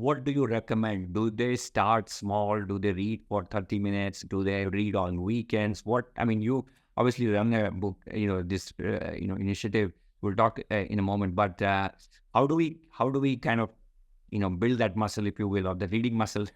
what do you recommend? Do they start small? Do they read for 30 minutes? Do they read on weekends? You obviously run a book, this, initiative. We'll talk in a moment, but how do we kind of, build that muscle, if you will, or the reading muscle?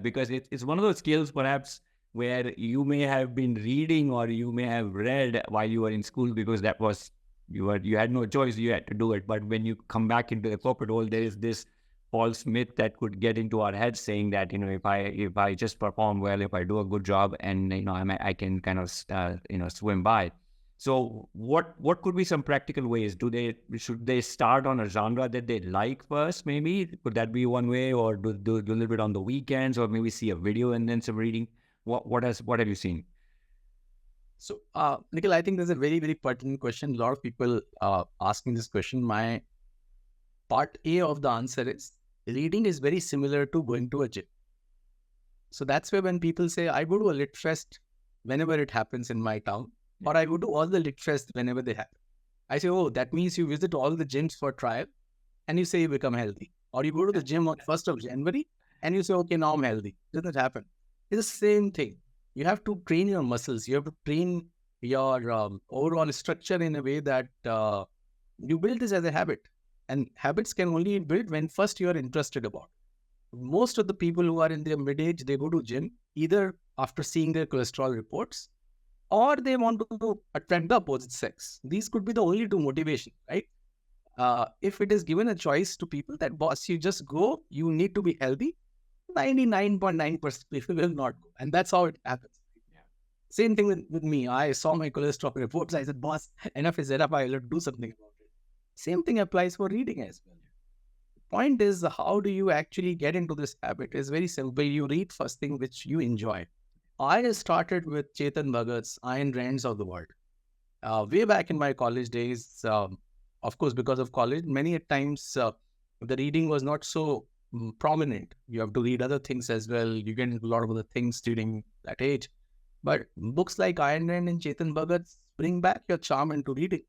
Because it's one of those skills perhaps where you may have been reading or you may have read while you were in school because that was, you had no choice, you had to do it. But when you come back into the corporate world, there is this false myth that could get into our heads saying that, if I just perform well, if I do a good job, and I can kind of swim by. So what could be some practical ways? Should they start on a genre that they like first? Maybe could that be one way, or do a little bit on the weekends, or maybe see a video and then some reading? What have you seen? So, Nikhil, I think there's a very, very pertinent question. A lot of people asking this question. My part A of the answer is reading is very similar to going to a gym. So that's where when people say, I go to a lit fest whenever it happens in my town, or I go to all the lit fests whenever they happen. I say, oh, that means you visit all the gyms for trial and you say you become healthy. Or you go to the gym on 1st of January and you say, okay, now I'm healthy. Doesn't happen. It's the same thing. You have to train your muscles. You have to train your overall structure in a way that you build this as a habit. And habits can only be built when first you are interested about. Most of the people who are in their mid-age, they go to gym either after seeing their cholesterol reports or they want to attract the opposite sex. These could be the only two motivations, right? If it is given a choice to people that, boss, you just go, you need to be healthy, 99.9% people will not go. And that's how it happens. Yeah. Same thing with me. I saw my cholesterol reports. I said, boss, enough is enough. I'll do something about it. Same thing applies for reading as well. The point is, how do you actually get into this habit? It's very simple. You read first thing which you enjoy. I started with Chetan Bhagat's Ayn Rands of the world. Way back in my college days, of course, because of college, many times the reading was not so prominent. You have to read other things as well. You get into a lot of other things during that age. But books like Ayn Rand and Chetan Bhagat bring back your charm into reading.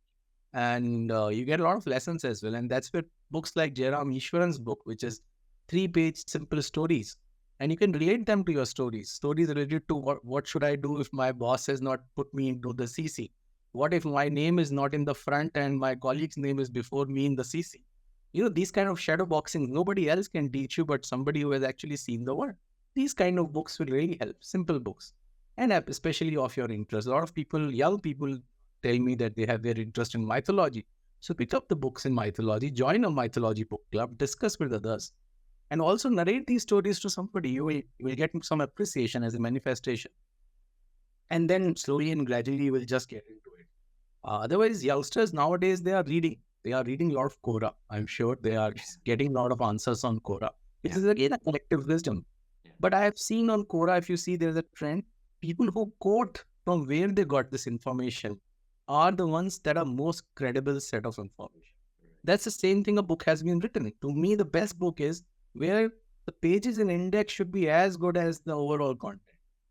And you get a lot of lessons as well. And that's where books like Jairam Ishwaran's book, which is 3-page simple stories. And you can relate them to your stories. Stories related to what should I do if my boss has not put me into the CC? What if my name is not in the front and my colleague's name is before me in the CC? These kind of shadow boxing, nobody else can teach you but somebody who has actually seen the world. These kind of books will really help, simple books. And especially of your interest. A lot of people, young people tell me that they have their interest in mythology. So pick up the books in mythology, join a mythology book club, discuss with others. And also narrate these stories to somebody. You will get some appreciation as a manifestation. And then slowly and gradually you will just get into it. Otherwise, youngsters nowadays, they are reading. They are reading a lot of Quora. I'm sure they are getting a lot of answers on Quora. This is again a collective wisdom. But I have seen on Quora, if you see there's a trend, people who quote from where they got this information are the ones that are most credible set of information. That's the same thing a book has been written. To me, the best book is where the pages in index should be as good as the overall content.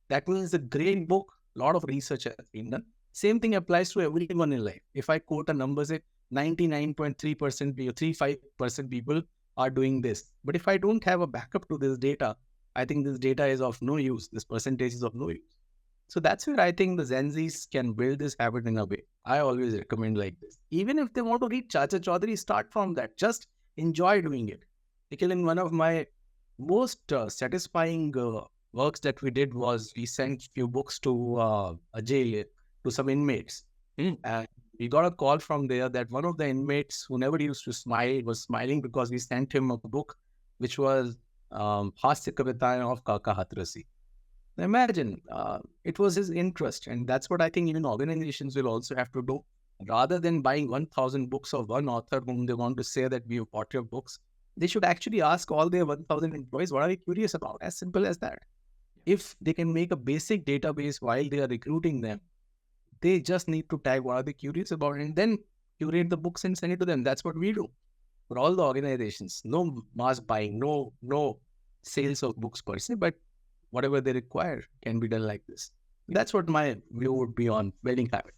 That means a great book, a lot of research has been done. Same thing applies to everyone in life. If I quote a number, say 99.3% or 35% people are doing this. But if I don't have a backup to this data, I think this data is of no use. This percentage is of no use. So that's where I think the Gen Zs can build this habit in a way. I always recommend like this. Even if they want to read Chacha Chaudhary, start from that. Just enjoy doing it. Because in one of my most satisfying works that we did was we sent few books to a jail, to some inmates. And we got a call from there that one of the inmates who never used to smile was smiling because we sent him a book which was Hasya Kavitaएं of Kaka Hatrasi. Imagine, it was his interest, and that's what I think even organizations will also have to do. Rather than buying 1,000 books of one author whom they want to say that we have bought your books, they should actually ask all their 1,000 employees, what are they curious about? As simple as that. If they can make a basic database while they are recruiting them, they just need to tag what are they curious about and then curate the books and send it to them. That's what we do for all the organizations. No mass buying, no sales of books per se, but whatever they require can be done like this. That's what my view would be on building habit.